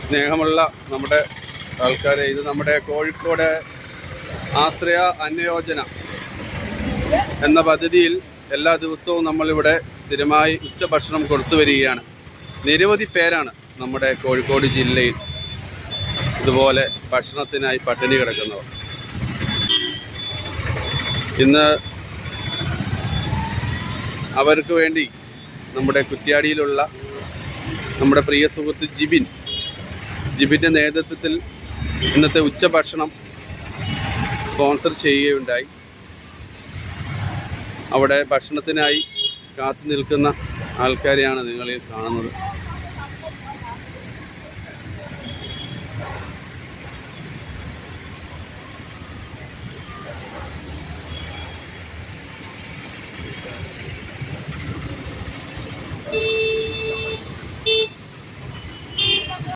സ്നേഹമുള്ള നമ്മുടെ ആൾക്കാരെ, ഇത് നമ്മുടെ കോഴിക്കോട് ആശ്രയ അന്നയോജന എന്ന പദ്ധതിയിൽ എല്ലാ ദിവസവും നമ്മളിവിടെ സ്ഥിരമായി ഉച്ചഭക്ഷണം കൊടുത്തു വരികയാണ്. നിരവധി പേരാണ് നമ്മുടെ കോഴിക്കോട് ജില്ലയിൽ ഇതുപോലെ ഭക്ഷണത്തിനായി പട്ടിണി കിടക്കുന്നവർ. ഇന്ന് അവർക്ക് വേണ്ടി നമ്മുടെ കുറ്റ്യാടിയിലുള്ള നമ്മുടെ പ്രിയ സുഹൃത്ത് ജിബിൻ്റെ നേതൃത്വത്തിൽ ഇന്നത്തെ ഉച്ചഭക്ഷണം സ്പോൺസർ ചെയ്യുകയുണ്ടായി. അവിടെ ഭക്ഷണത്തിനായി കാത്തു നിൽക്കുന്ന ആൾക്കാരെയാണ് നിങ്ങളിൽ കാണുന്നത്.